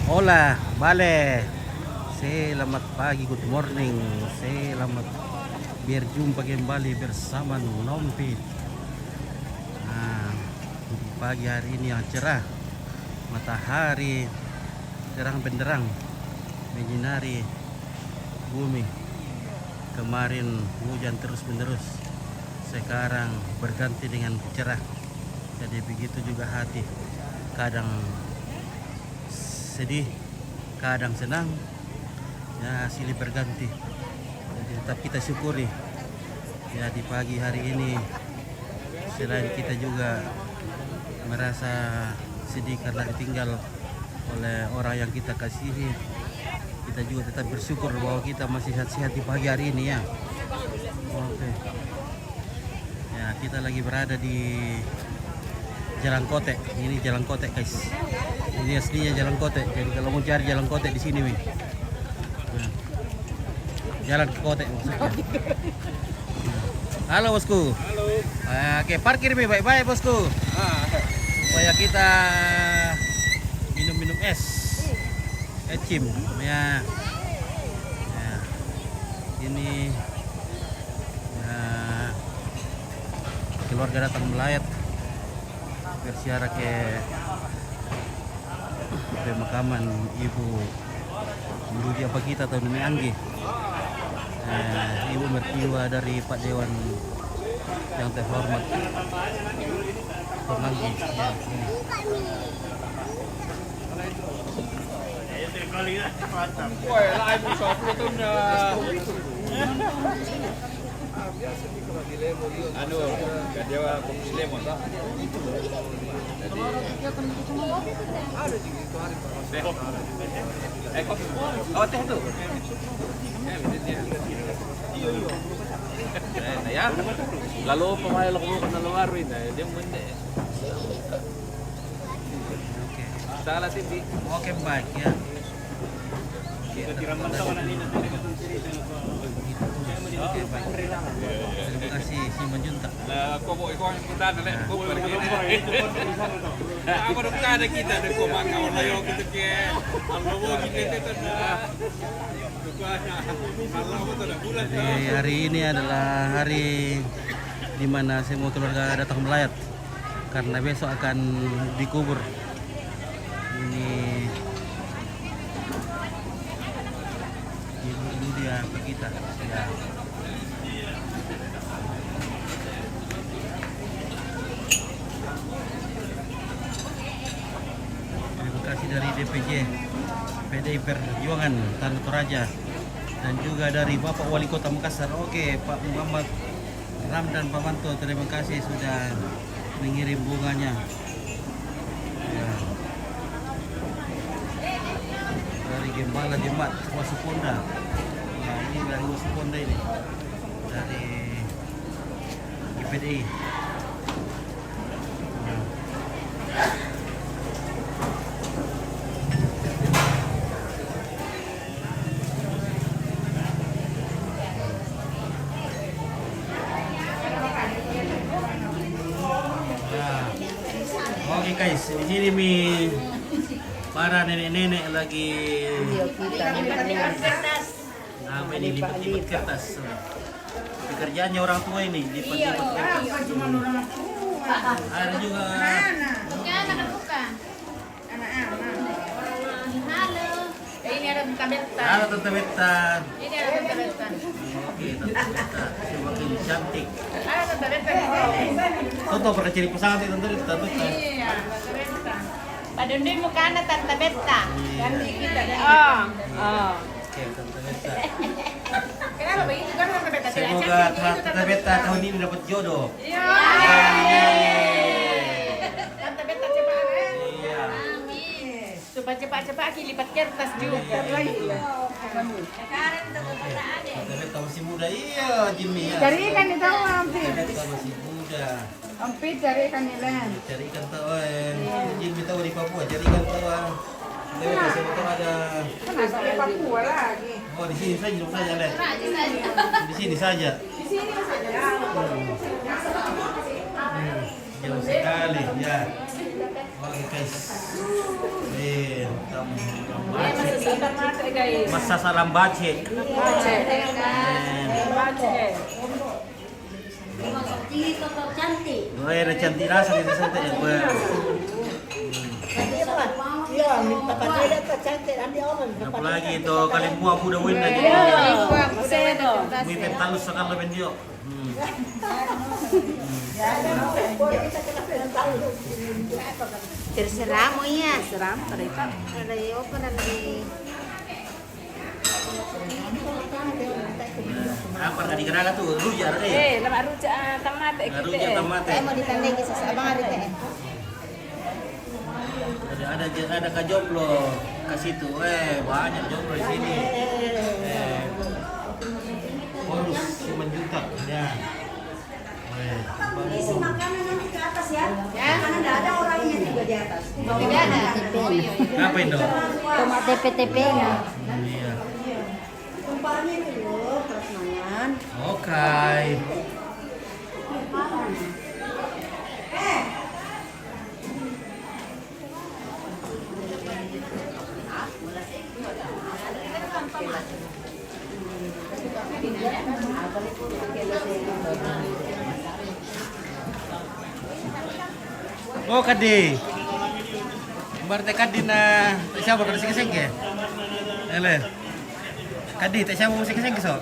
Hola, vale. Selamat pagi, good morning. Selamat berjumpa kembali bersama Nompit. Nah, di pagi hari ini yang cerah, matahari terang benderang menyinari bumi. Kemarin hujan terus menerus, sekarang berganti dengan cerah. Jadi begitu juga hati, kadang sedih, kadang senang, ya silih berganti. Jadi tetap kita syukuri. Ya di pagi hari ini, selain kita juga merasa sedih karena ditinggal oleh orang yang kita kasihi, kita juga tetap bersyukur bahwa kita masih sehat-sehat di pagi hari ini ya. Oke. Ya kita lagi berada di Jalan Kote. Ini Jalan Kote guys. Ini aslinya Jalan Kote. Jadi kalau mau cari Jalan Kote di sini, nah, Jalan ke Kote maksudnya. Halo bosku. Halo. Oke, parkir baik-baik bosku. Supaya kita minum-minum es. Ecim ya. Ya. Ini ya, keluarga datang melayat bersiara ke pemakaman Ibu Dudi apa kita atau Nini Anggi, Ibu mertua dari Pak Dewan yang terhormat Pemanggi ya, ini. Woi, live mo sa photo na. Ano, kadiwa kung lemon ta. Teh tu. Ya, lalu pemain lo kumuha na luar rin dia hindi. Salah sih. Oke baik ya. Oke baik. Terima kasih Simon Junta. Lah kok mau ikon kita na ko pergi. Ako dong kada kita de ko makaon layo gitu ke. Almo mo gitu na. Jadi hari ini adalah hari di mana semua keluarga datang melayat karena besok akan dikubur. Ini ibu dia apa kita ya. Terima kasih dari DPJ PDI Perjuangan Tanah Toraja dan juga dari Bapak Wali Kota Makassar. Oke, Pak Muhammad Ramdan Pamanto, terima kasih sudah mengirim bunganya. Ya. Dari Gembala Jemaat Wasuponda. Ya, ini dari Wasuponda ini. Dari GPDI. Nah. Oke guys, di sini para nenek-nenek lagi ini lipat-lipat kertas. Pekerjaannya orang tua ini lipat-lipat kertas. Ada juga Ini ada Tante Betta. halo Tante Betta. Ini ada Tante Betta. Oke, Tante Betta semakin cantik. Ada Tante Betta di sini. Toto pernah cari pasangan sih Tante Betta. Iya, Tante Betta. Padahal muka anak Tante Betta. Ganti kita deh. Oke, Tante Betta. Kenapa begitu kan Tante Betta? Semoga Tante Betta tahun ini dapat jodoh. Iya. Tante Betta cepat. Iya. Cepat lipat kertas juga. Tante Betta masih muda. Iya, Jimmy ya. Cari ikan itu Ampit. Tante Betta masih muda. Ampit cari ikan Ilan. Cari ikan tawa. Jimmy tahu di Papua cari ikan tawa. Tante Betta siapa tahu ada. Kenapa di Papua lagi? Oh di sini saja dong saja lihat. Di sini saja. Di sini saja. Jauh sekali ya. Oke guys. Tamu tamate guys. Masasalang bache. Bache. Bache. Oh, ada cantik rasa di sana ya. Apalagi itu kali mua muda win na dia. Muy mentalus sekali ben dia. Terserah mo ya. Seram terita. Kalayo pa na lagi. Apa kali gerala tuh rujar deh. Lemak rujak tamate Rujar tamate. Mau ditandai ke abang hari teh. Ada kajoplo ke situ. Banyak jomblo di sini. Bonus 5 juta. Ya. Isi makanan nanti ke atas ya. Karena nggak ada orangnya juga di atas. Tidak ada. Apa itu? Tomat TP-nya. Iya. Tumpahnya itu loh, prasmanan. Oke. Oh kadi, berarti kadi na siapa kalau sikit ke? Ele, kadi tak siapa musik sikit so?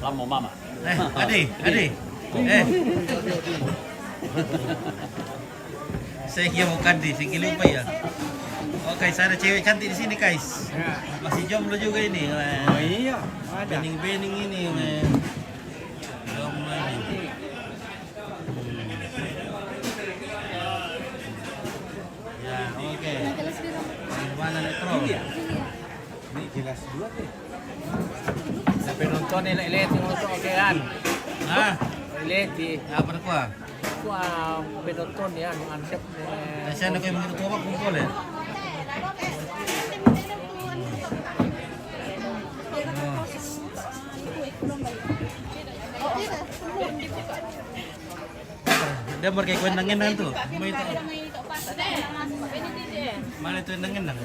Lamo mama. Adi. Saya kira mau kadi, saya lupa ya. Oke, saya ada cewek cantik di sini, guys. Masih jomblo juga ini. Oh iya, ada. Bening-bening ini, jomblo ini. Ya, oke. Mana netro? Ini jelas dua deh. Sampai nonton elit yang nonton okean. Ah, Elit di apa kuah? penonton ya, ansep. Saya nak kau menurut apa kumpul ya? Dia berkayak kuendangin tu. Mau itu? Mana itu endangin nang?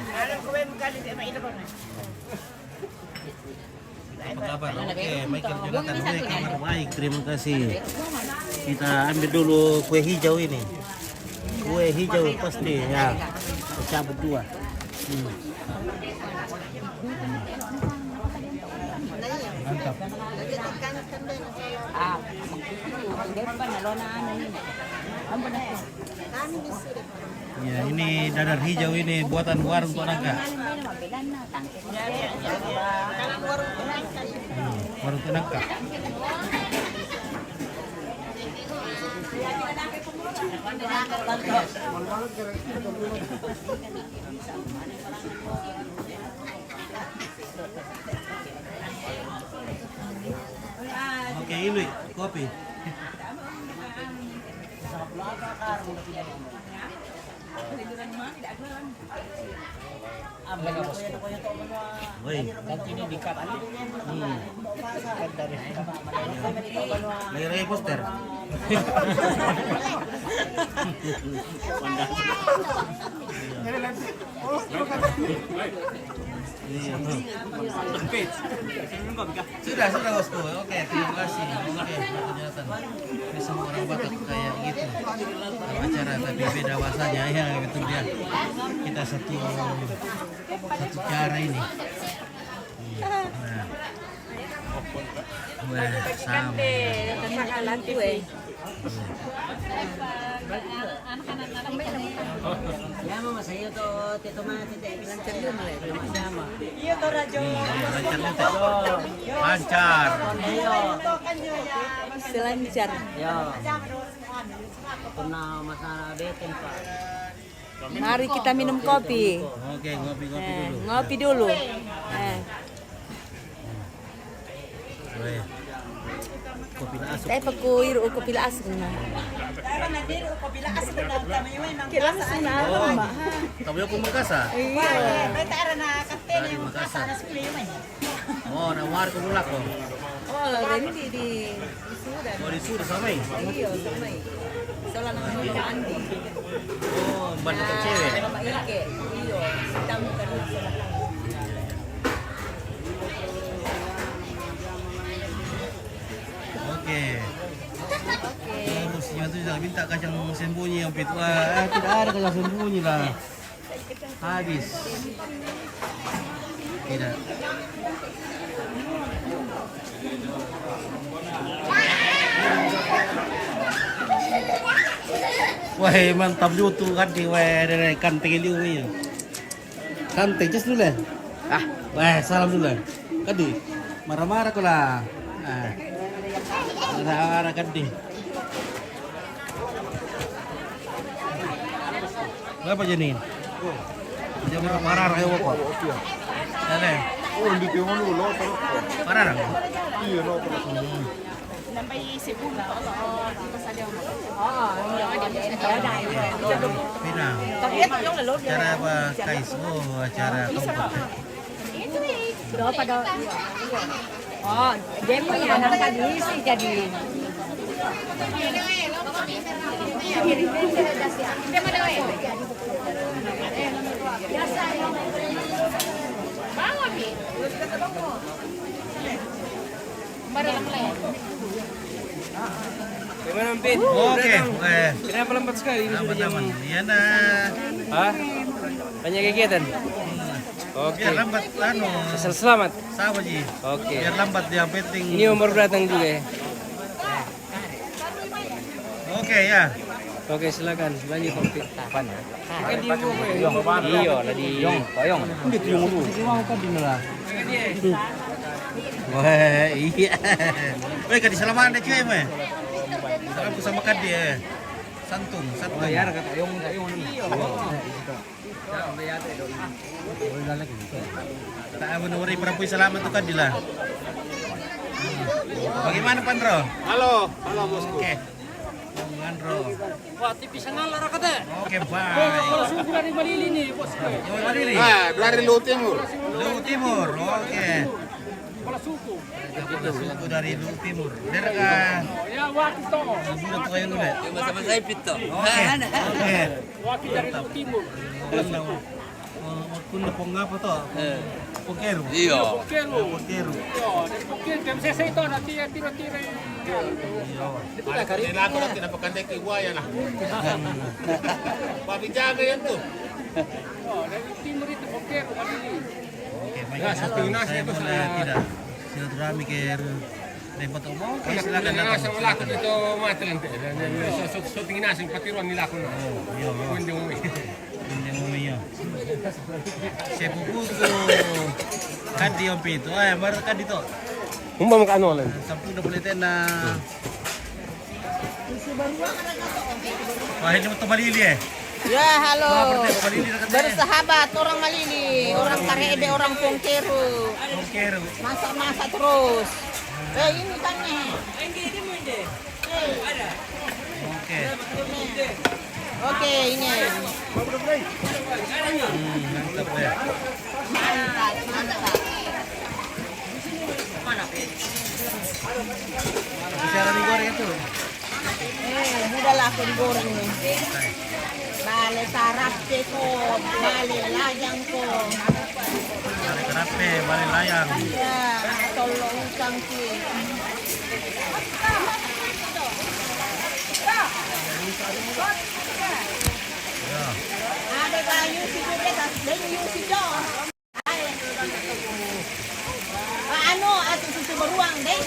Apa kabar? Oke, Michael Jonathan. Oke, kabar baik. Terima kasih. Kita ambil dulu kue hijau ini. Kue hijau pasti ya. Cabut dua. Mantap. Ya, ini dadar hijau ini buatan warung Tok Nangka. Warung Tok Nangka. Oke, ini kopi. Woi, Nanti ini dikat. lagi poster. Sudah bosku. Oke, terima kasih. Oke, kelihatan. Ini semua orang Batak kayak gitu. Acara tapi beda bahasanya ya, betul dia. Kita satu cara ini. Nah. Wah, sama. Ya mama saya tuh tito mati teh lancar dulu malah sama. Iya to Rajo. Lancar. Selancar. Yo. Pernah masalah beten pak. Mari kita minum kopi. Oke, ngopi-ngopi dulu. Ngopi dulu. Weh. Kopi na asok. Tayo pagkuiro o kopi laas ko na. Kilalas na ako, ma. Tabi ako magkasa. May tara na kapten Dari yung Makassar. kasana sa kliman. Oh, nawar ko mula ko. Oh, hindi di sudan. Oh, di sudah samay. Iyo, samay. Sala naman yung Andi. Oh, banda ko cewek. Pero maike. Iyo, sitam ka rin sa lakang. Oke. Terus yang itu sudah minta kacang sembunyi yang itu. Tidak ada kacang sembunyi lah. Habis. Tidak. Wah, mantap juga tuh kan di dari kanteng ini umi. Kanteng just dulu lah. Wah, salam dulu lah. Kadi, marah-marah kau lah. Marah-marah kadi. Berapa jenis? Jangan marah kayak apa? Ada. Oh, hindi ko mo lo. Marah. Iya, no. Nambay Cebu na. Pinang. Tabiat yung lalo. Cara apa kaiso? Cara kompot. Do pa do. Oh, demo yan ang kadisi jadi. Gimana Pin? Oke, Kenapa lambat sekali ini sudah jam? teman-teman. Iya na. Hah? Banyak kegiatan? Oke. Biar lambat anu. Asal selamat. Sama Ji. Oke. Biar lambat yang penting. Ini Om baru datang juga ya. Oke ya. Oke, silakan lanjut Om Pin. Apaan ya? Kan di Iyo, lagi Koyong. Hindi yung ulo. Siwaw ka din nila. Wah, iya. Weh, kadi salaman deh cuy, meh. Salam ko sama kadi eh. Santung. Oh, ya, kata Koyong Tak apa nuri perampui selamat tuh kadi lah. Bagaimana Pandro? Halo bosku. Oke. Pandro. Wah, tipis na lara ka deh. Oke, bye. Suku dari Malili nih, bos. Yo, Malili. Dari Lu Timur. Lu Timur. Oke. Kepala suku. Suku dari Lu Timur. Daerah kah? Ya, wakil to. Sudah tuh kayo ulit. Sama-sama ipit to. Oke. Oke. Wakil dari Lu Timur. Kung na pong nga po to. Pongkero. Iya. Pongkero. Mungkin kami saya itu nanti ya tira-tira. Nila ko na tinapakanda kay Guaya na. Pati jaga yan to. Oh, dari timur itu Bokero, Malili. Oke, baik. Saya boleh tidak silaturahmi ke Repot Umum. Oke, silakan datang. Wala ko dito matalante. So tingin na sing patiruan nila ko na. Yo, yo. Hindi mo. Hindi mo niyo. Sepuputo. Kadi yung pito. Ay, baru kadi to. Humba mo kaano lang. 10 na pulitin na. Wah, hindi mo ito malili eh. Ya, halo. Malili na kasi. Bersahabat orang Malili, orang Karebe, orang Pongkero. Pongkero. Masak-masak terus. Ini kan nih. Oke. Oke, ini. Mantap ya. Mantap, mantap. Bicara digoreng itu. Budahlah aku digoreng nih. Bale sarap ko, bale layang ko. Balik kerape, balik layang. Ya, tolong cangki. Ya. Ada kayu si beda, dan si dong. Ano, atau susu beruang, deh.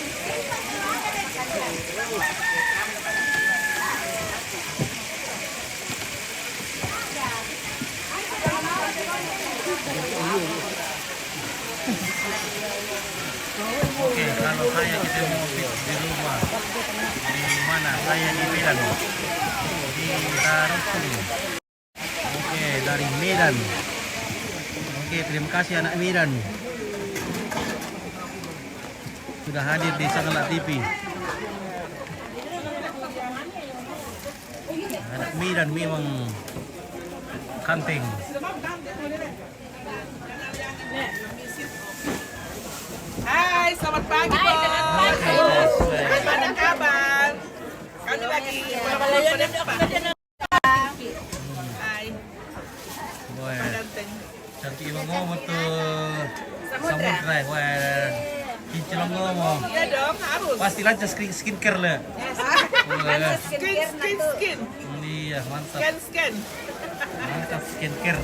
Oke, kalau saya kita mau di rumah, di mana? Saya di Medan, di Tarutung. Oke, dari Medan. Oke, terima kasih anak Medan. Sudah hadir di Sangalat TV. Anak Medan memang kanteng. Hai, selamat pagi, Bos. Gimana kabar? Kami lagi Hai, Wah, ganteng. cantik banget ngomong tuh. Samudra, wah, kinclong ngomong. Iya dong, harus. Pasti lancar skincare lah. Skin. Iya, mantap. Scan. Mantap skincare.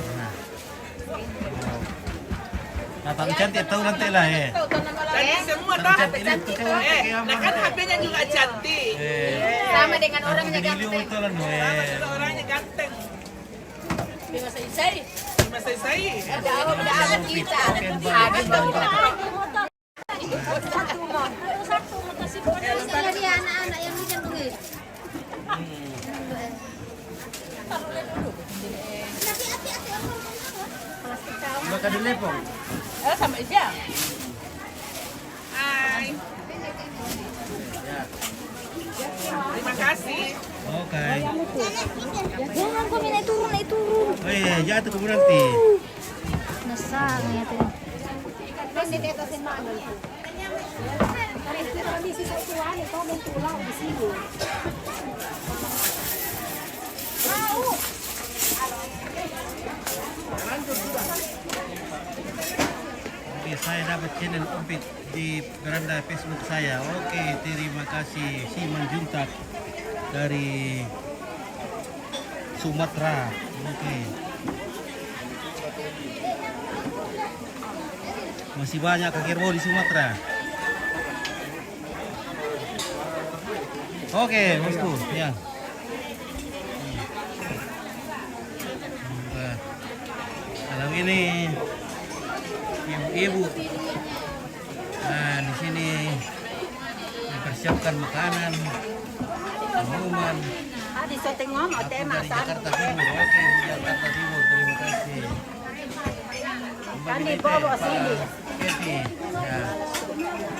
Nah, tapi cantik tahu nanti lah ya. Cantik semua Tapi toh. cantik ini tuh kayak Nah kan HP-nya juga cantik. Sama dengan orangnya Jadi ganteng. itu lah Sama juga orangnya ganteng. Bisa selesai. Masih saya. Udah amat kita. Kalau dia anak-anak yang hujan tuh. Bakal dilepong. Sama aja. Hai. Terima kasih. Oke. Jangan kau naik turun. Oh iya, jatuh ke nanti. Nasaan ya tuh. Kan di atasin mana itu. Oke, saya dapat channel Umpit di beranda Facebook saya. Oke, terima kasih Siman Juntak dari Sumatera. Oke. Masih banyak kaki kerbau di Sumatera. Oke, bosku, ya. Kalau ini ibu-ibu, nah di sini mempersiapkan makanan, minuman. Di syuting ngomong tema Dari Jakarta Timur, oke, Jakarta Timur, terima kasih. kan di bawah sini. Keti, ya.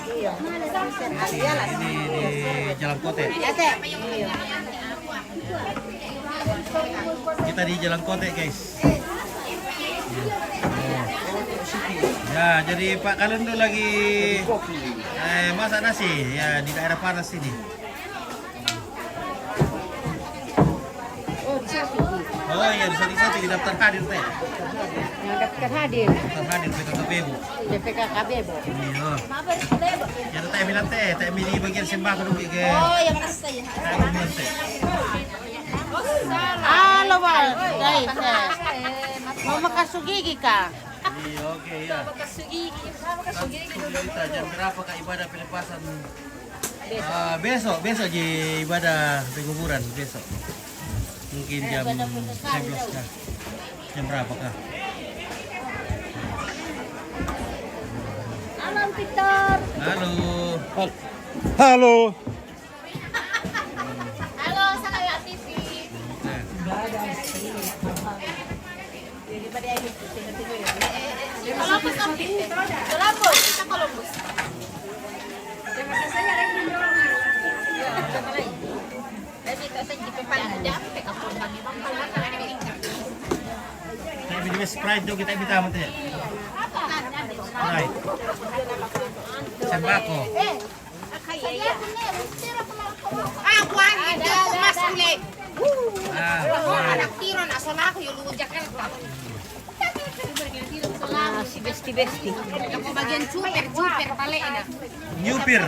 Iya. Ini di Jalan Kote. Ya teh. Kita di Jalan Kote, guys. Ya, jadi Pak kalian tuh lagi masak nasi ya di daerah panas ini. Oh iya, bisa di daftar hadir teh. Yang daftar hadir. Daftar hadir PKKB Bu. PKKB, Bu. Iya. Ya teh bilang teh di bagian sembako dulu ke. Oh, yang nasi ya. Teh. Halo, Bang. Guys. Mau makan sugigi kah? Iya, oke ya. Kita jam berapa kak ibadah pelepasan? Besok di ibadah penguburan besok. Mungkin jam 11 kah? Jam berapa kah? Halo, Peter. Halo. Halo. Halo, Sangalat TV. Nah, Columbus Kopi. Columbus, kita Columbus. Kita beli Sprite dong, kita minta amat ya. Sprite. Sembako. Akuan itu Mas Ule. Ah, Anak tiro na sana ako yung lugo Jakarta. Si besti. Ako bagian super pala na. Nyupir.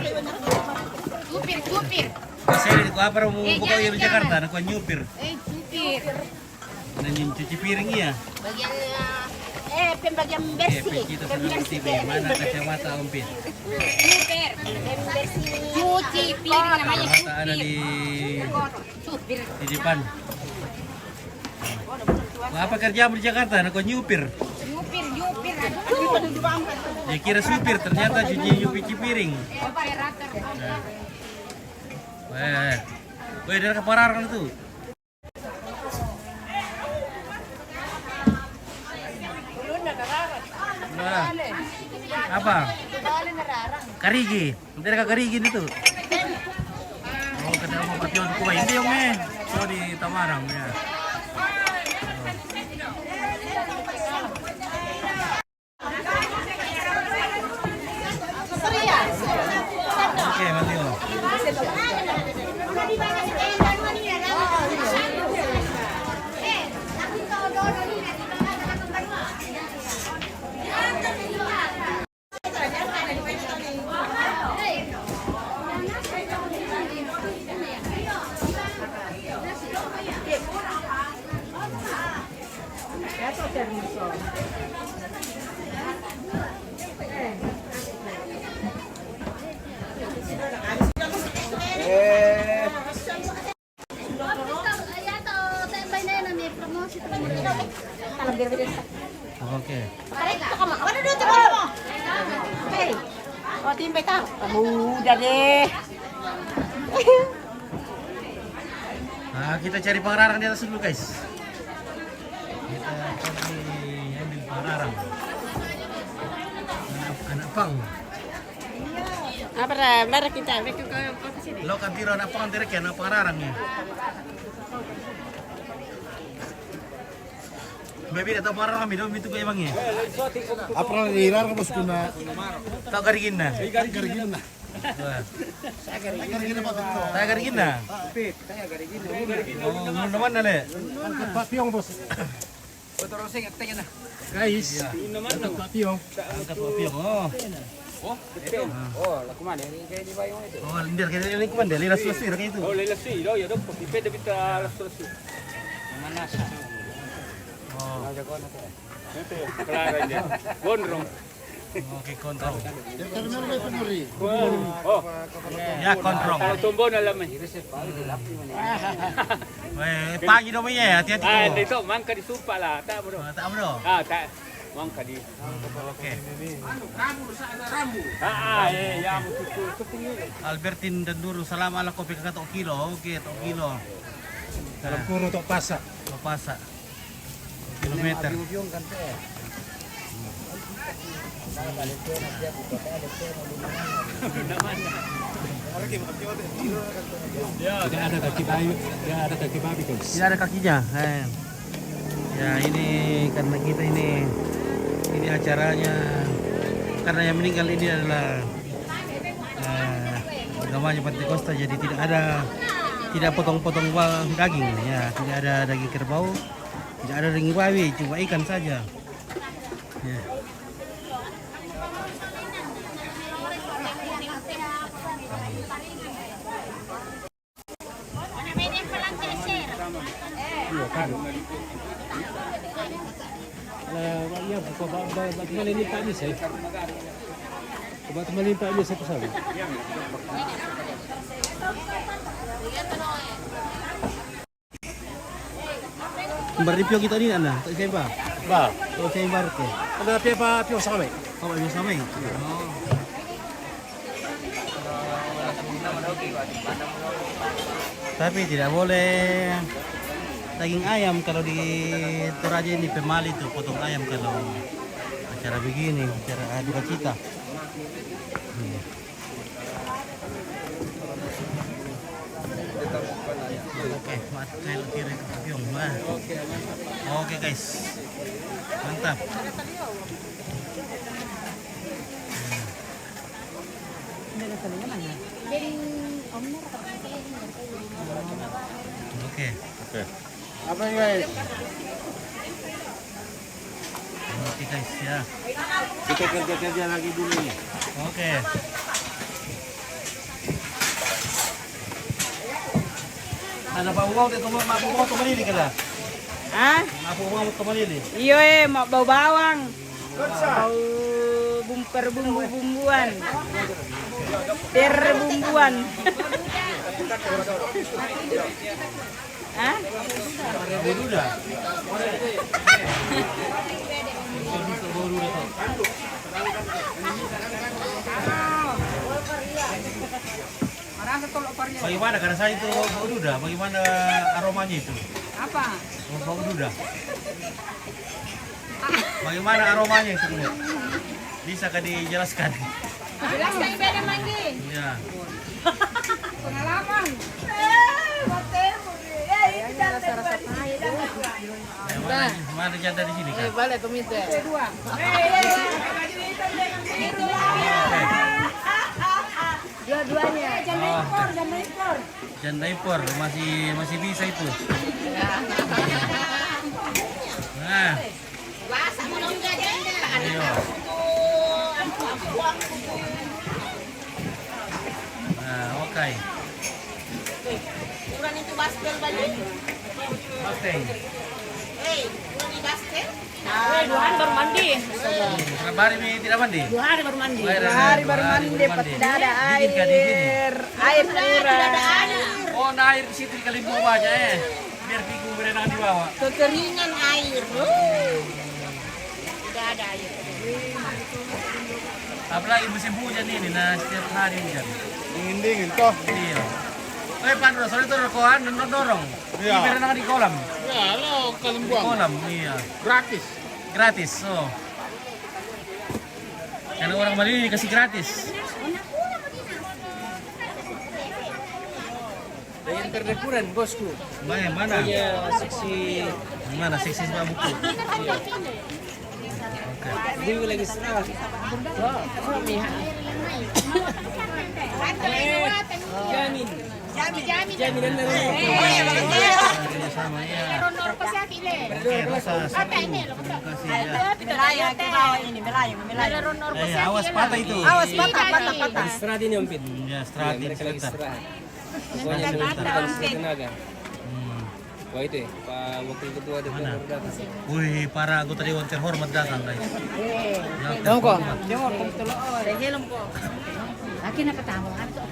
Super. Saya di apa mau buka di Jakarta, nak nyupir. Super. Dan cuci piring iya. Bagian Pembagian Oke, besti. kita Sangalat TV. Mana kacamata Umpit? super. Cuci piring namanya Kacamata ada di super. depan. Apa kerja di Jakarta? Nak nyupir. Nyupir. Ya kira supir, ternyata cuci piring. Operator. Weh, dari kepararan itu. Wala. Apa? Karigi. Hindi na kakarigi nito. Oh, kada mo patyon ko ba? Hindi yung eh. So di tamarang ya. Okay, Mateo. Okay. Oh, timbay ta. Muda deh. Nah, kita cari pengarang di atas dulu, guys. Kita pergi ambil pengarang. Anak pang. Apa dah? Mari kita ke sini. Lo kan tiro anak pang direk ya, anak pengarangnya. Baby, atau pengarang kami dong itu kayak bangnya. Apa yang dilarang bos kuna? Tak garigin na. Garigin na. Saya garigin na. Oh, belum naman na le. Angkat papiyong bos. Guys, angkat papiyong. Angkat papiyong. Oh. Oh, lindir kayak ini kuman deh, lilas kayak itu. Oh, lelasi, ya dok, pipet dapat lelasi. Oh. Kelar aja. Gondrong. Oke, kontrol. Terminal may penuri. Oh, Ya, kontrol. kalau tumbo na lamay. Pagi dong ya, hati-hati Ah, ko. dito mangka di supa lah, tak bro. Tak bro. Ah, tak. Mangka di. Oke. Ya mo tutu. Albertin dan Duru, salam ala kopi kakak tok kilo. Oke, tok kilo. Dalam puro tok pasak. Tok pasak. Kilometer. Tidak ada kaki babi, tidak ada kaki babi guys. Tidak ada kakinya. Ya ini karena kita ini acaranya karena yang meninggal ini adalah agamanya Pentakosta, jadi tidak potong-potong daging ya, tidak ada daging kerbau, tidak ada daging babi, cuma ikan saja. Ya. Ya, kembali ni Pak Mis eh. Coba kembali Pak Mis satu sahaja. Berreview kita ni Anda, tak saya ba? Ba, Tak saya baru ke? ada piapa sama. Oh, ini sama ini. Tapi tidak boleh daging ayam kalau di Toraja ini pemali itu potong ayam kalau acara begini, acara duka cita. Oke, material kiri kapiong. Oke guys, mantap. Oke. Apa ini guys? Oke guys ya. Kita kerja lagi dulu nih. Oke. Ada Pak Uwang itu mau ke Malili kada? Ah, Apa Uwang mau ke Malili? iya mau bau bawang. Bau bumbu-bumbuan. Terbumbuan. Hah? Boruda. Bagaimana karena saya itu bau duda, bagaimana aromanya itu? Apa? Bau duda. Bagaimana aromanya itu? Bisa dijelaskan? Jelas kayak beda manggi. Iya. Pengalaman. Rasa-rasa pahit. Mana janda di sini kan? Balik komite. Dua-duanya. Janda impor masih bisa itu. Nah, Wasa mo nung janda. ayo. Nah, oke. Kurang itu baskel balik. Oke. Kurang itu baskel. Dua hari baru mandi. Berapa hari ini tidak mandi? 2 hari baru mandi. Dua hari baru mandi, tidak ada Dingin kah di sini? Air kurang. Oh, nah air di situ di Kalimpung banyak biar pikul berenang di bawah. Kekeringan air. Tidak ada air. Apalagi musim hujan ini, nah setiap hari hujan. Dingin toh. Iya. Pandro, soalnya itu rekohan dan dorong. Iya. Berenang di kolam. Ya, lo kalian Di buang. kolam, iya. Gratis. Gratis, oh. Karena orang Bali ini dikasih gratis. Yang terdepuran bosku. Mana? Iya, seksi. Mana seksi sama buku? Gue lagi istirahat. Jamin. Jaminan dari Sama ya. Ronor pa siya kile. Oke, rasa. ini loh. Terima kasih ya. Melayang ke bawah ini, melayang. Ronor pa siya. Awas patah itu. Awas patah. istirahat ini Ompit. Ya, setelah Mereka lagi sebentar. istirahat. Pokoknya menentukan tenaga. Hmm. Wah itu ya, Pak Wakil Ketua DPR Mana? datang. Wih, para anggota Dewan Terhormat datang guys. Yang Dongko. terhormat. Helm ko. Laki na katawa. Ano to?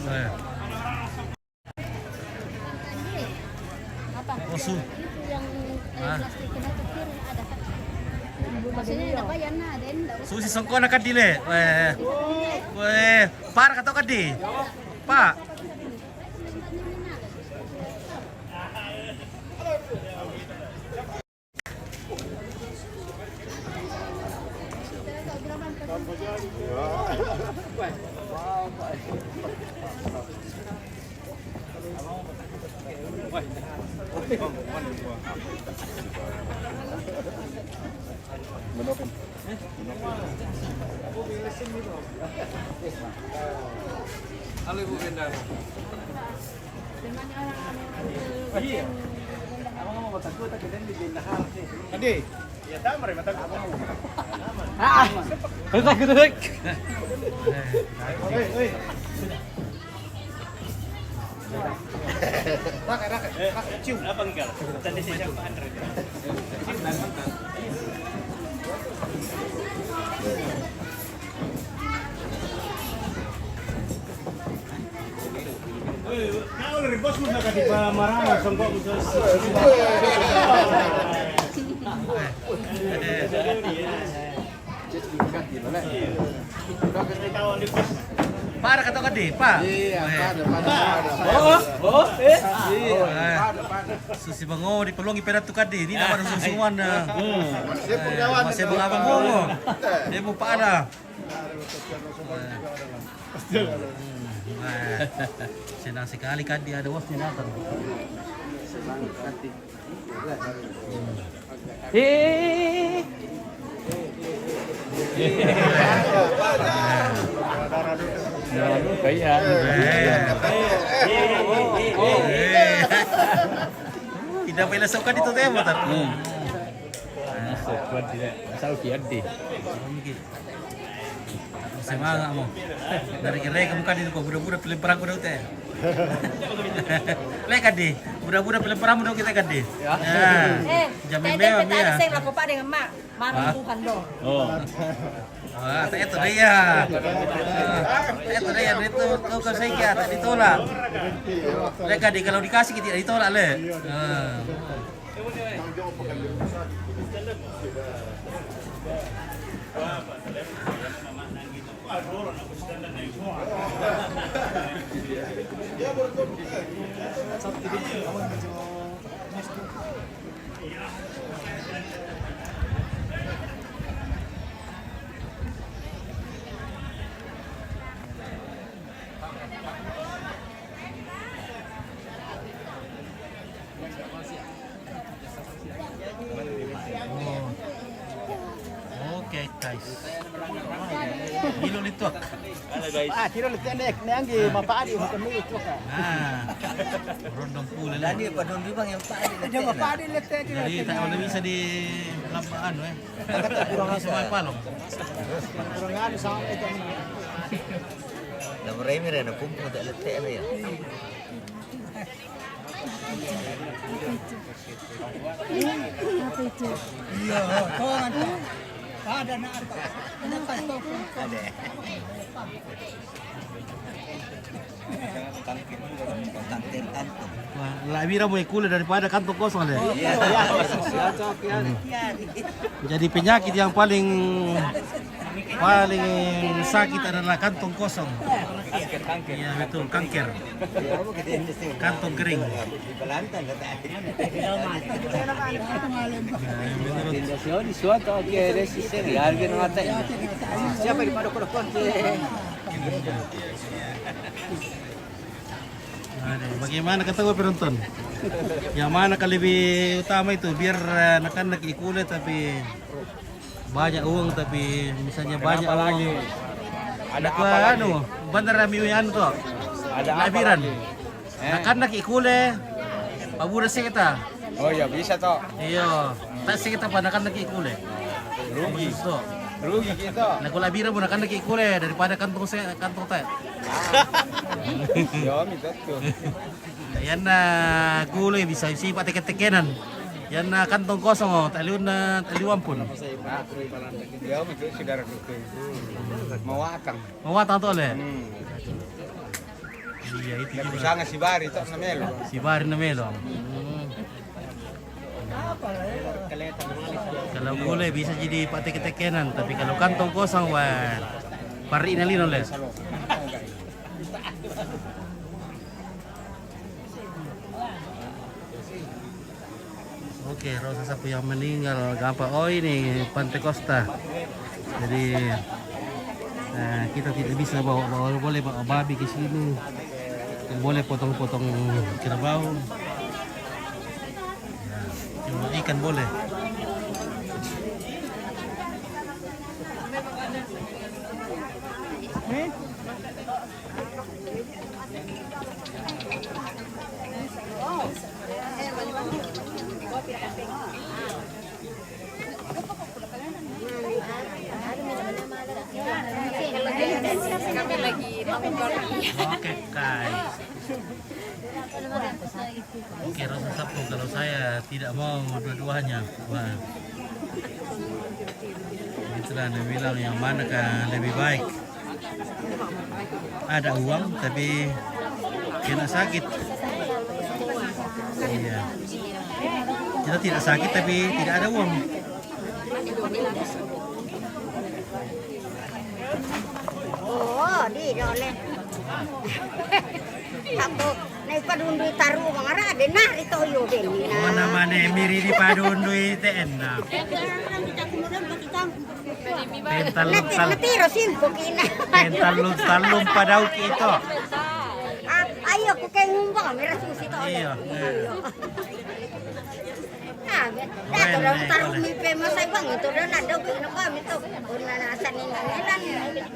Saya. Osu. Ah. Susi songko na kadile. Weh, para kato kadi. Pak. Halo Ibu Benda. Tadi. Ya, tama rin matag ako. Oi. Raket. Cium. Abang ka. Tadi siya pa Andre. Kau dari bos mo nakati pa marama sangko mo sa. Para kato kadi, Pak. Iya, Susi bango di pelongi pedat tu kadi. Ini nama susuman na. Masih mengabang bongo. Dia mau pada. Senang sekali kadi ada wasnya datang. Tidak boleh sokan itu teh motor. Sopan tidak. Asal kiadi. Semangat mo. Dari kira kamu kan itu kok budak-budak film perang budak teh. Lek di, budak-budak film perang budak kita kan di. Ya. Jamin mewah ya. Saya laku pak dengan mak. Mana Tuhan dong. Oh. Wah, itu dia. Itu dia itu kau kan saya kira ditolak. Lek di kalau dikasih kita ditolak le. Oke guys. Hilo nito. Tiro lihat nek neanggi mapaadi mo kami ito ka. Rondong pula lah. Tadi Pak Dondi bang yang paadi Dia mapaadi lihat Jadi tak boleh bisa di lampaan kurang semua palong. kurang anu sama ito. Dah beremi rena kumpul tak letak lah ya. Iya, kawan. Ada nak ada. Ada. Tangkil kantung. Wah, lebih ramai kulit daripada kantong kosong deh. Jadi penyakit yang paling sakit adalah kantong kosong. Iya betul, kanker. Kantong kering. Belantan kata. Siapa di padok-padok Bagaimana kata gue penonton? Yang mana kali lebih utama itu biar anak-anak ikulet tapi banyak uang tapi misalnya banyak lagi. Ada apa anu? Bandar Miuyan tuh. Ada labiran. Anak-anak ikule pabura kita. Oh ya bisa toh. Iya, tak kita anak-anak ikule. Rugi tuh. Rugi kita. Nah, kalau labiran pun anak ikule daripada kantong teh. Ya minta tuh. Yan na kulay bisa sipat teket-tekenan. Yan na kantong kosong taliun na taliwan pun. Ya minta saudara itu. Mawatang. Mawatang to le. Iya itu juga. Sangat si Bari to na melo. Si Bari na melo. Kalau kulay bisa jadi patek-tekenan, tapi kalau kantong kosong wah pari na lino le. Oke, Rosa Sapu yang meninggal gampang. Oh ini Pantai Costa. Jadi kita tidak bisa bawa boleh bawa babi ke sini. Boleh potong-potong kerbau. Ya, cuma ikan boleh. Kami lagi Oke guys. Oke Rosa Sapu kalau saya tidak mau dua-duanya. Wah. Itulah dia bilang yang manakah lebih baik. Ada uang tapi kena sakit. Iya. Kita tidak sakit tapi tidak ada uang. Oh, di oleh. Satu, naik padundu taruh mangara ada nari toyo beni. Mana mana miri di padundui teena. Natiro simpo kina. Pentalum padau kita. Ayo aku kayak ngumbang merah susi to. Iya. Nah, dah orang taruh mi masai bang itu dah nak dog nak kami tu. Una nasan ni ngalan.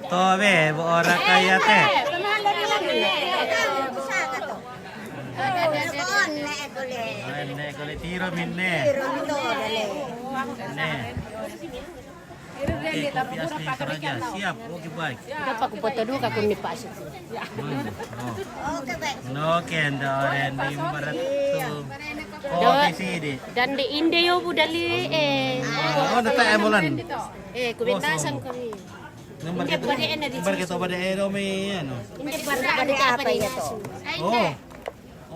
Tobe orang kaya teh. Bisa ka to. Kon nek kole. Ane kalau tiro minne. Tiro to dale. Ne. Oke, kopi asli Toraja. Siap, oke baik. Dapat ku foto dulu ka kun ni pasok. Oh. Oke baik. No kendo di barat tu. Oh, di sini. Dan di India budali Oh, nata emulan. kubentasan kami. Nomor kita pada Eromi ano. Hindi ba apa ya to? Oh.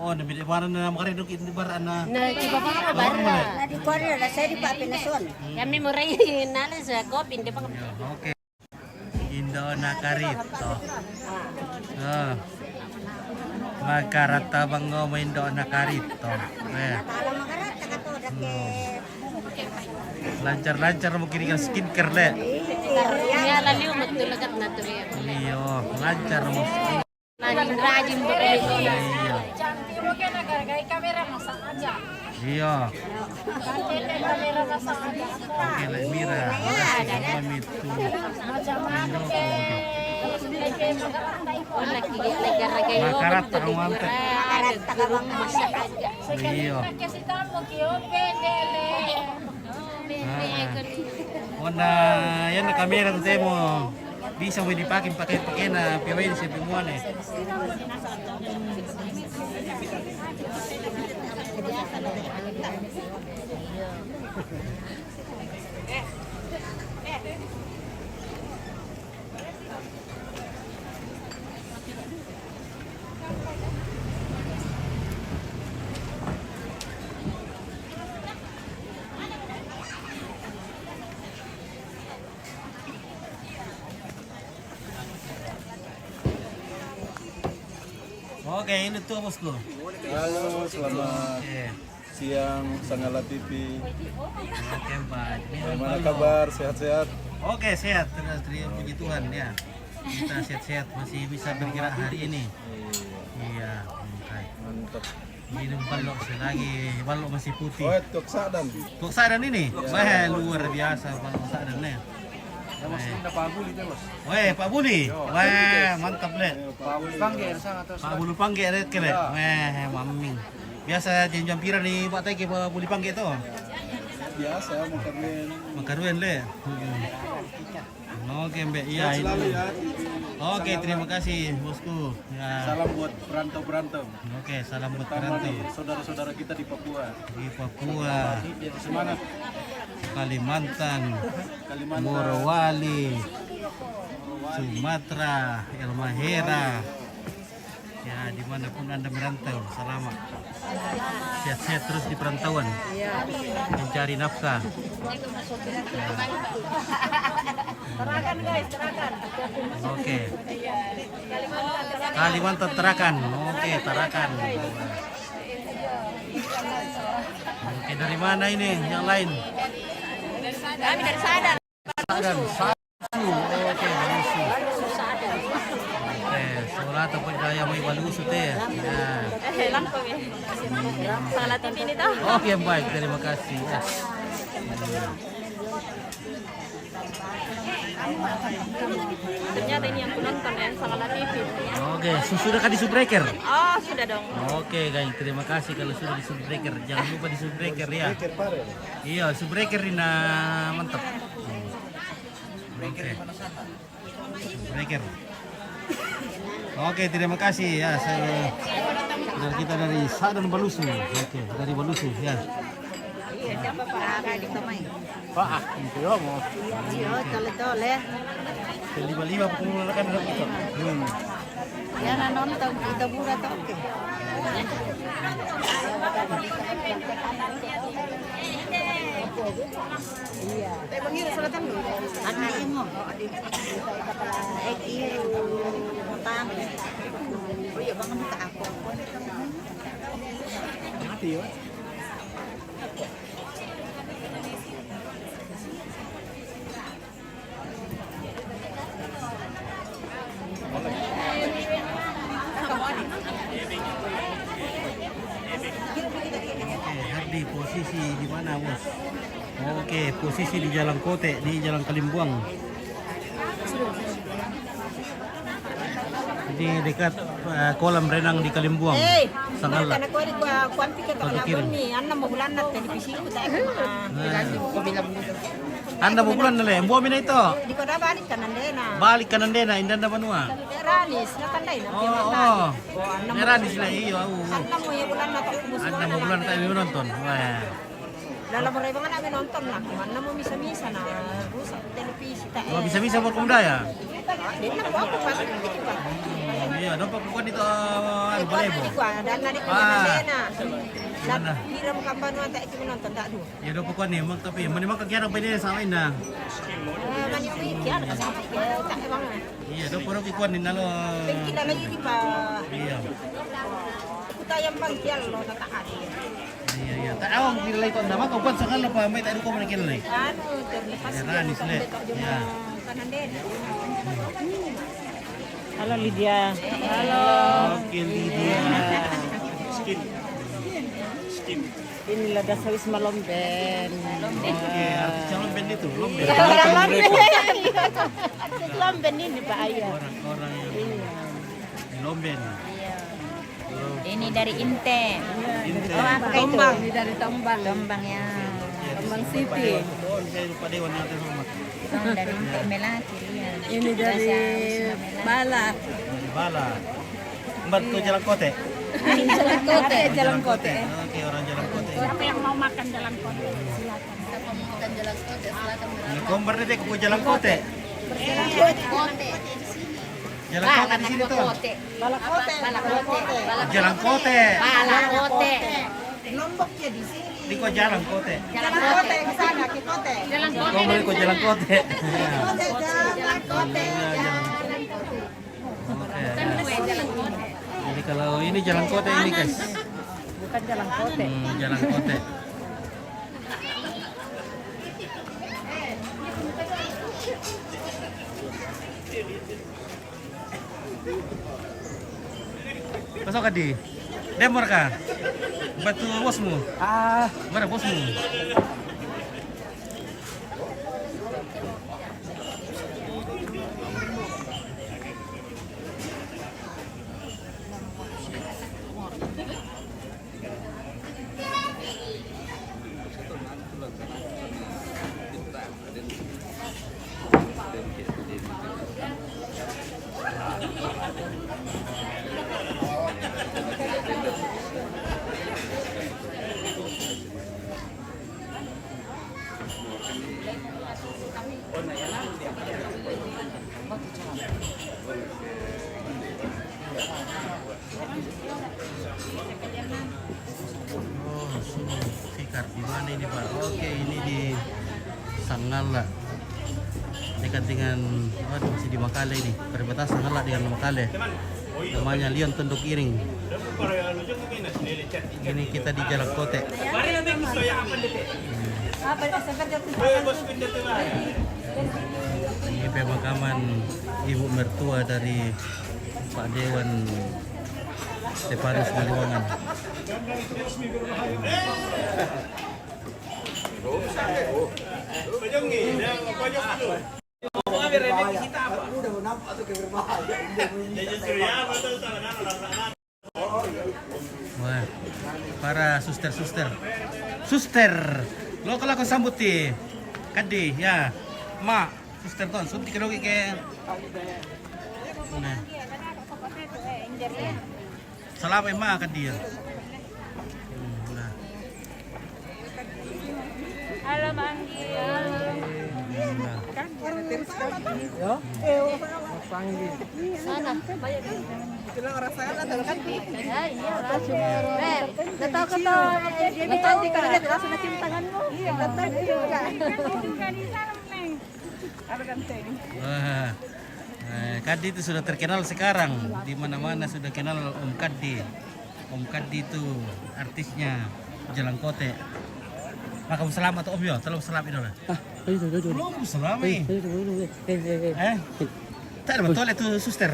Oh, nabi di baran na makaridok di baran na. Na iba pa ka bara. Di Korea sa di pa pinason. Kami mo ray nala sa kopi hindi pa. Oke. Ini Indo nakarito. Oh. Makarata bango mo Indo nakarito. Kalau makarat ka to dake. Lancar-lancar mo kini kan skincare le. Ya laliw magtulagat na to ya. Iyo, lancar mo skin. Naning rajin begitu. Iyo. Iyo. Oke, lah mira. Kami tu. Oh lagi lagi Makarat ang wante. Makarat ka bang masak aja. Iyo. Ona, yan na kamera to mo. Bisa mo dipakai na piwai sa pimuan eh. Oke, ini tuh bosku. Halo, selamat Oke. siang Sangala TV. Oke, Pak. Bagaimana kabar? Sehat-sehat? Oke, sehat. Terima puji Tuhan ya. Kita sehat-sehat masih bisa bergerak hari ini. Iya, oke. Mantap. Minum balok lagi. Balok masih putih. Oh, tuk sadan. Kok sadan ini? Wah, luar biasa balok sadan ya. Weh, Pak Buli. Wah, mantap le. Pak Bulu Pangge red kele. Wah, maming. Biasa jam-jampiran nih Pak Teki Pak Buli Pangge to. Biasa makarmen. Makaruen le. Oke, Mbak. Iya Selalu ini. ya. Oke, terima kasih bosku. Ya. Salam buat perantau-perantau. Oke, salam buat Terutama perantau saudara-saudara kita di Papua. di Papua, Semangat. Kalimantan, Kalimantan. Morowali, Sumatera, Halmahera. Ya, dimanapun Anda merantau, selamat. Sehat-sehat terus di perantauan. Mencari nafkah. Terakan guys, terakan. Oke. Kalimantan Tarakan. Oke, Tarakan. Oke, dari mana ini yang lain? Kami dari Sadar. Sadan, Sasu. Oke, Balusu. Oke, sekolah tempat daya mau Balusu teh. Ya. Langsung ya. Salah TV ini tuh. Oke, baik, terima kasih. Ya. Ternyata ini yang penonton ya, Salah TV. Oke, sudah kan di Subbreaker? Oh, sudah dong. Oke, guys, terima kasih kalau sudah di Subbreaker. Jangan lupa di Subbreaker ya. Iya, Subbreaker ini mantap. Oke. Subbreaker. Oke, terima kasih ya. Dari kita dari Sadan Balusu. Oke, dari Balusu ya. Pak, itu ya mau. Iya, tole-tole. Lima pengeluaran dalam itu. Ya na nonton kita murah to oke. Iya. Tapi bangir selatan dulu. Ada yang mau. Utang. Oh iya bang minta aku. Mati ya. Hardi posisi di mana bos? Oke, posisi di Jalan Kote, di Jalan Kalimbuang. Di dekat kolam renang di Kalimbuang. Sangala. Karena kau di kuanti kita Kau kalau kirim. ni, anak mau bulan nak di pisik kita Anda mau pulang nale? Buah mina itu. di kota balik kanan dena. Balik kanan dena, indah banua. Ranis, nak kandai nak. Oh, merah di sini iyo. Anak mau ya bulan nak kumus. Anda mau pulang kami menonton. Wah. Dalam mereka kan kami nonton lah. Mana mau misa-misa na rusak televisi tak. Oh, bisa-bisa berkumda ya? Dia nak aku pas gitu kan. Iya, dapat bukan itu boleh bu. Dan nadi Ah. kanan dena. Mana? Kira mo kapan mo tak cuma nonton tak dulu. Ya do pokok ni mak tapi mana mak kira apa ini sama ini. Mani mo ikian ka sa tak emang. Iya do porok ikuan ni nalo. Kita lagi di pa. Iya. Kita yang pangkial lo tak ada. Iya iya. Tak awang bila itu nama kau buat sangat lupa mai tak ada kau mana kira lagi. Anu terlepas. Ya kan isle. Ya. Kanan den. Halo Lydia. Halo. Oke Lydia. Inilah dasar Wisma Lomben. Oke, artis calon band itu, Lomben. Artis Lomben ini Pak Ayah. Orang-orang yang di Lomben. Ini dari Inte. Inte. Tombang, ini dari Tombang. Tombang ya. Tombang City. Saya lupa dewan yang terhormat. Dari Inte Melati ya. Ini dari Bala. Dari Bala. Mbak ke Jalan Kote. Jalan Kote, Jalan Kote. Oke, orang Jalan Kote. Siapa yang mau makan Jalan Kote? Silakan. Siapa mau makan Jalan Kote silakan. Ini kombar deh ke Jalan Kote. Jalan Kote di sini tuh. Bala Kote. Jalan Kote. Bala Kote. Lomboknya di sini. Di kok Jalan Kote. Jalan Kote ke sana ke Kote. Jalan Kote. Kombar di kok Jalan Kote. Jalan Kote. Oke. Jalan Kote. Jadi kalau ini Jalan Kote ini guys. Bukan Jalan Kote. Jalan Kote. Pasok ka di? Demor ka? Batu bosmu? Mana bosmu? Oh, Fikar di mana ini Pak? Oke, ini di Sangala. Dekat dengan masih di Makale ini, perbatasan Sangala dengan Makale. Namanya Lion Tunduk Iring. Ini kita di Jalan Kote. Ini pemakaman ibu mertua dari Pak Dewan Stefanus Maliwangan. Wah, para suster-suster. Suster, lo kalau aku sambut di kadi ya, ma, suster ton, suntik kedogi ke. Nah. Salam ma kadi ya. Nah. Halo Manggi. Nah. Sana. Bilang rasakan ada kan. Ya, iya lah. Tahu kata dia cantik kan lihat rasa cium tanganmu. Iya, betul juga. Wah, Kadi itu sudah terkenal sekarang, di mana-mana sudah kenal Om Kadi. Om Kadi itu artisnya Jalan Kote. Maka selamat Om yo, terlalu selamat itu lah. Belum selamat. Tak ada betul itu suster.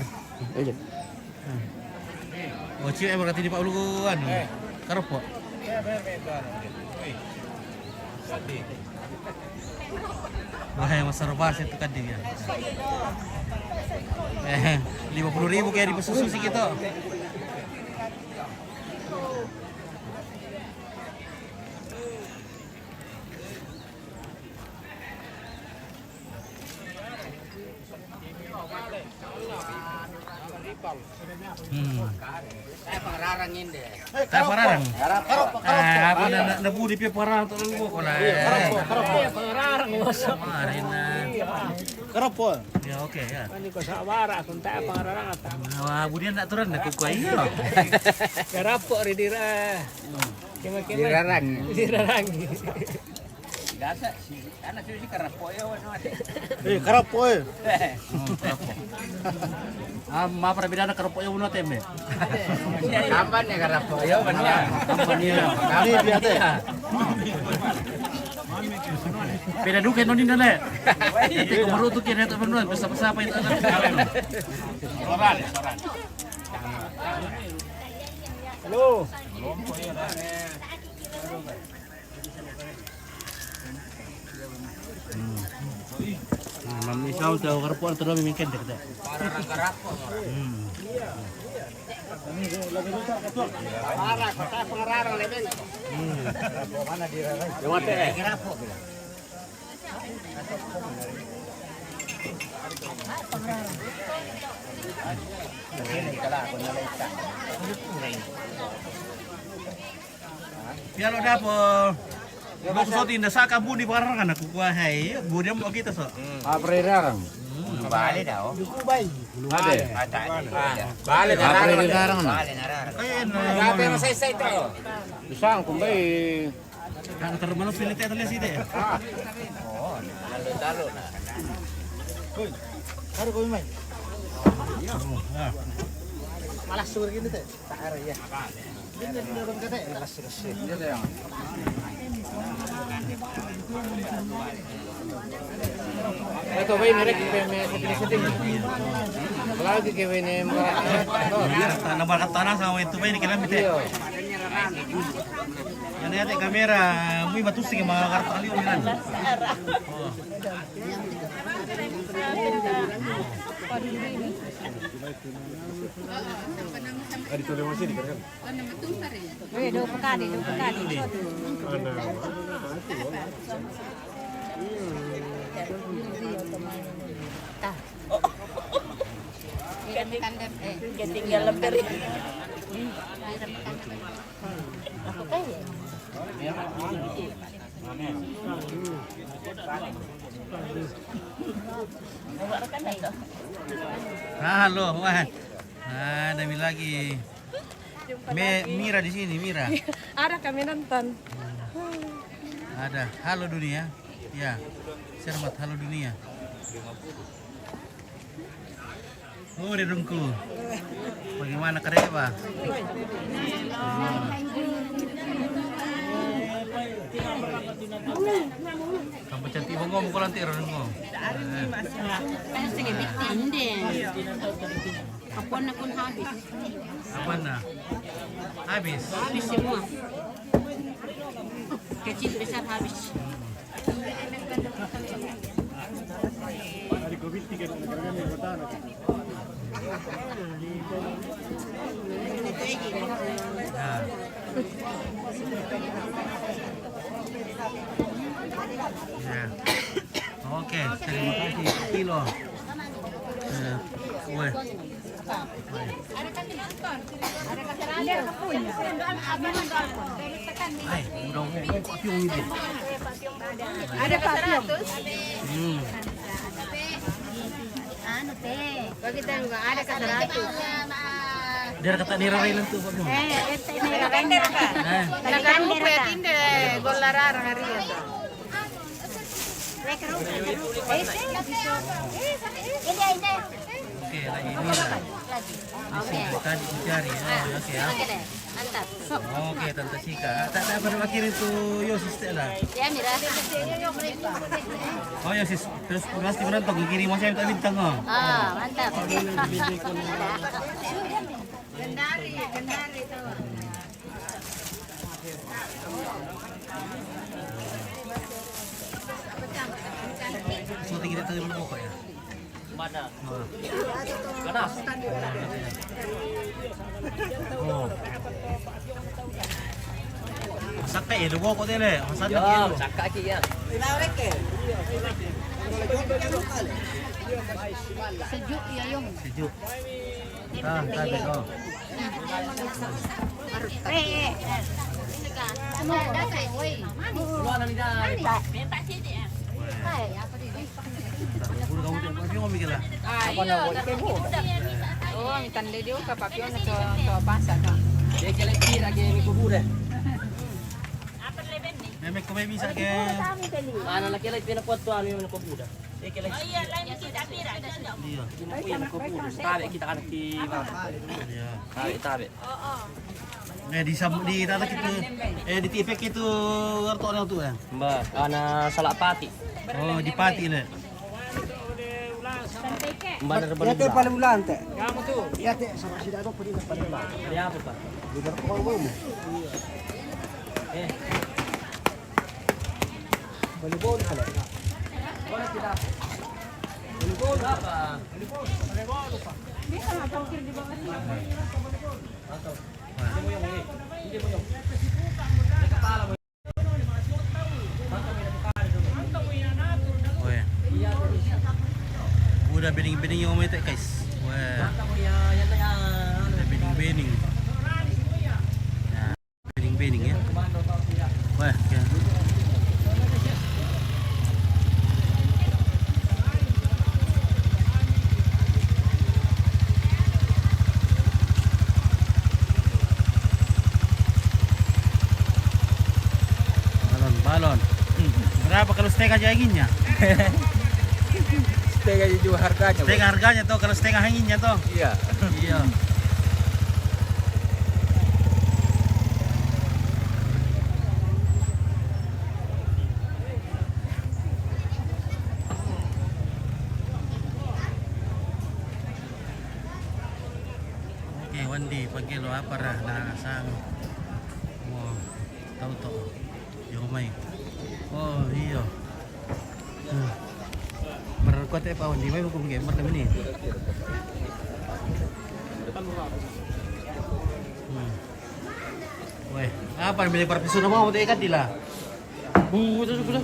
Oh cium berarti di Pak Uluan. Karopo. Wah yang besar banget itu Kadi ya. 50.000 kayak di pesususi gitu. Pengarang ini. Kayak parang. Apa na budi pe parang to lu ko la. Pengarang bos. Kemarin na. Karapo. Ya oke ya. Ini ko sa wara kung tayo pengarang ata. Wah, budian nak turun na kukuai. Karapo ridira. Dirarang. Dasa si anak si karapoyo ano ate. Karapoy. Ma perbedaan keropok yang uno teme. Kapan ya karapoyo benar. Ini biate. Beda duke no ninda le. Nanti kemaru tuh kira itu benar pesa-pesa apa itu. Soran. Halo. Mami saw tahu keropok itu dong mungkin deh. Parang karapo. Parah, kota pengarang leben. Mana dirarang? Yung ate. Karapo bila. Kala ako na lang isa. Pialo dapo. Bok so tinda saka budi parangan aku kuahai. Budi mo kita so. Aprirarang. Bali daw. Ade. Bali Aprirarang na. Bali nararang. Ayun. Grabe ang say to. Bisang kumbay. Ang termano silite atau lihat sih Oh, lalo-lalo na. Karo ko may. Malas sugar gini teh. Tak ada ya. Ini di dalam kate. Malas sugar. Ito ba yung direct setting? Lagi kayo ini Nambah tanah sama itu ini kena mite. Yang lihat kamera, mui batu sih mga kartu kali uminan. Tinggal lemper. Halo, wah. Nah, ada lagi. Mira di sini, Mira. Ada kami nonton. Ada. Halo dunia. Ya. Selamat halo dunia. Oh, dedungku. Bagaimana kerja, Pak? Kamu cantik banget mau lantai rengo. Apa nak pun habis. Apa nah? Habis. Habis semua. Kecil besar habis. Nah. Ya. Oke, terima kasih kilo. Weh. Ay, udah papiong ini. Ada papiong. Ano te? Bakit ang ada ka darato? Dia kata niraray lang tuh papiong. Ito nirarender ka. Nakarupo ya tinde golarara hari ya. Oke, lagi ini lah. Tadi dicari. Oke ya. Mantap. Oke, Tante Sika. Tak ada pada akhir itu Yosis lah. Ya, Mira. Oh Yosis, terus pasti menonton kirim saya minta bintang oh. Ah, mantap. Gendari itu. So tinggi kita dulu kok ya. Mana? Ganas. Oh. Masak ya dugo ko dele. Masak lagi. Masak lagi ya. Sejuk ya, Yung. Sejuk. Tabi ko. Ano dati? Uy. Wala na mida. Ay, apa di? Udah kamu tuh papi ngomong gila. Oh, ang tanda dia ka papion na to basa ka. Dia kira lagi ni kubur dah. Meme ko may bisa ke. Ano laki lagi pinapuat tuan yung nakubuda. Eh kila. Iya, lain kita pira ada sudah. Iya. Yung nakubuda. Tabi kita kan di Iya. tabi. Di tatak itu di TV itu kartu orang tuh ya. Mbak, ana salak pati. Oh, di Pati le. Mbak na Ya teh paling ulang teh. Kamu tuh. Ya teh sama si Dado pergi paling ulang. Dia apa, Pak? Di dalam kau mau. Eh, Volleyball kali. boleh tidak? Volleyball apa? Bisa nggak parkir di bawah sini? Oh ya. Udah bening-bening yang ngomong itu guys. Wah. Udah bening-bening. Nah, bening-bening ya. Wah, ya. Balon. Berapa kalau setengah aja anginnya? Setengah juga harganya. Setengah harganya tuh kalau setengah anginnya tuh. Iya. Iya. Oke, Wandi panggil lo apa rah na sang mau tahu tuh yung may. Oh iya. Berkot pa Wandi may hukum gamer naman eh. Weh, apa beli perpisu na mo ikat dila. Ito sudah.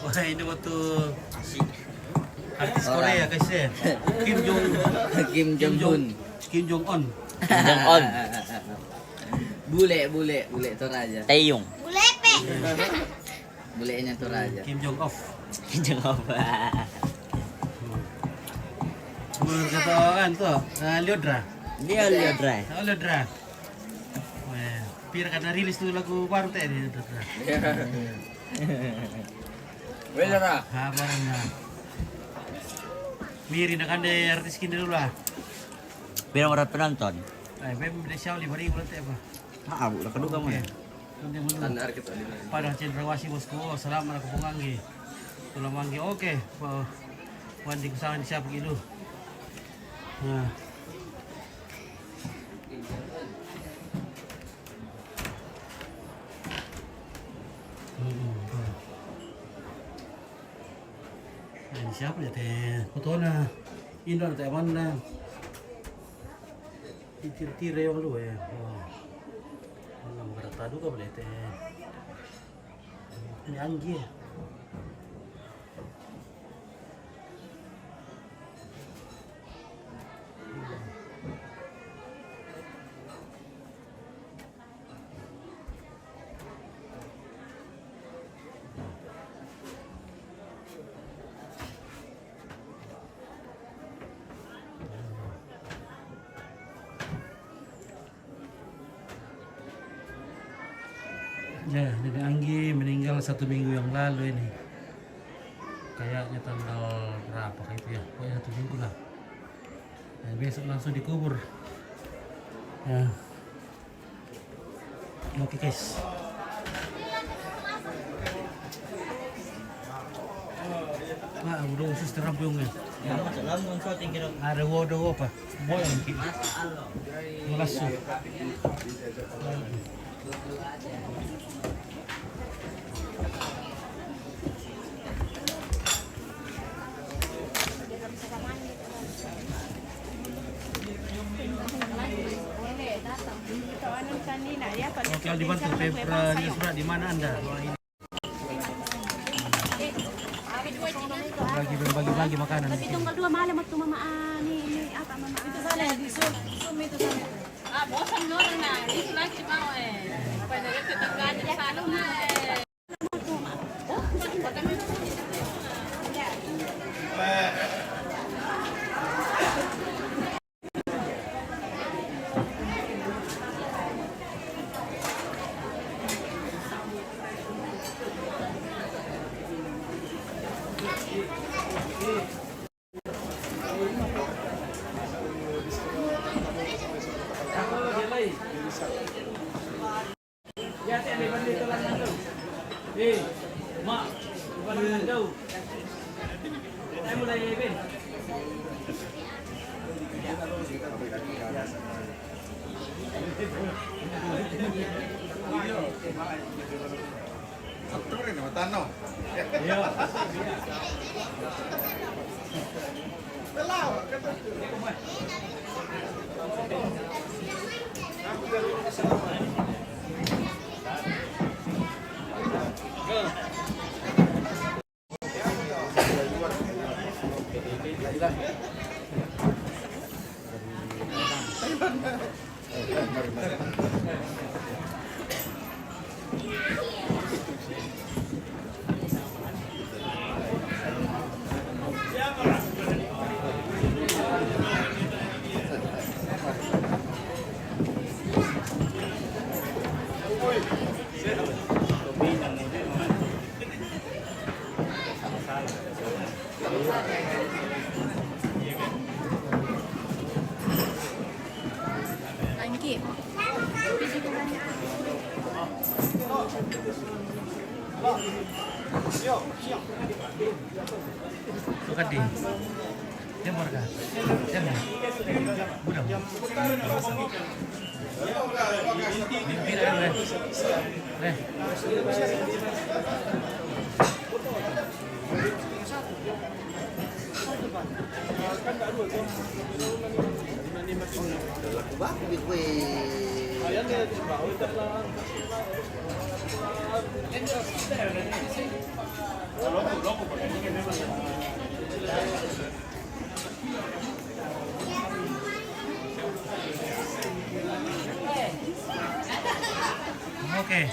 Wah ini waktu artis Korea guys ya. Kim Jong Un. Kim Jong On. Bule Toraja. Taeyong. Bulepe. Bulenya Toraja. Kim Jong Off. Kim Jong On. Berkata kan tuh, Liodra. Dia lihat dry. Oh Liodra. Wah, pira karena rilis tuh lagu baru teh Liodra. Welera. Kabarnya. Miri na kan deh artis kini dulu lah. Biar orang penonton. Bem beli siapa 5.000 nanti apa? Ah, udah kedua kamu ya. Tanda pada cendrawasih bosku. Salam aku penganggi. Tulang manggi oke. Wandi kesana siapa gitu. Nah. Ini siapa ya teh? Foto na. Indo na teh mana? Tire yang lu ya. Wah. Mana berata juga boleh teh. Ini Anggi. Ya, Nenek Anggi meninggal 1 minggu yang lalu ini. Kayaknya tanggal berapa kayak itu ya? Pokoknya 1 minggu lah. Nah, besok langsung dikubur. Ya. Oke guys. Wah, udah usus terampungnya. Ya, lamun so tinggal. Ada wodo apa? Boy mungkin. Langsung. Oke, dibantu Pemprov surat di mana Anda? Bagi makanan. Tapi tunggal 2 malam at tumamaan ni apa mama. Itu sana di sum itu sana. Ah, bosan no na. Dito lang si Mao eh. Apa na rin kita sa salon na eh. Ya, saya ada benda tu lang tu. Mak, bukan dengan jauh. Saya mulai Ben. Bukan di. Jam berapa? Jam ya? Budak. Bina boleh. Boleh. Oke.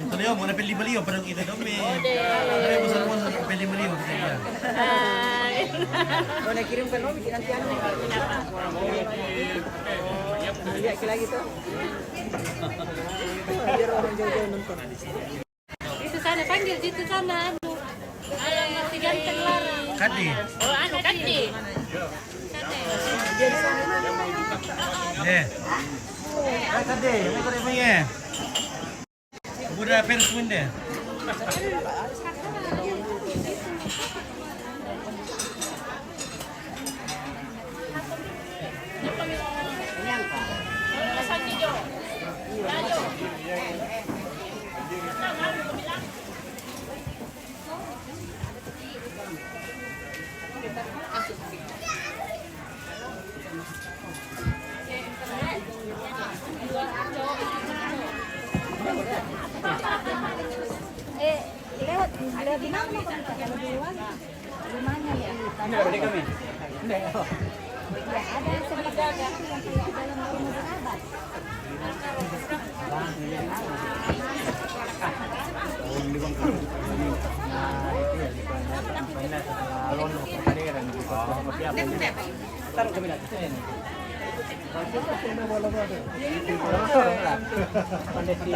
Ito Leo, muna pili baliw parang kita kami. Ay, bosan pili baliw kita ya. Oh, nakirim ka no, nanti ano. Iya, lagi tuh. Biar orang jauh-jauh nonton. Itu sana panggil situ sana. Ayo masih ganteng lari. Kadi. Oh, anu Kadi. Kadi, may kore may. Budak Paris Winda. Lewat di mana kami kalau duluan? Rumahnya ya. Ini kami. Ya, ada sekitar yang kayak dalam rumah sahabat. Taruh kami lagi. Pandai si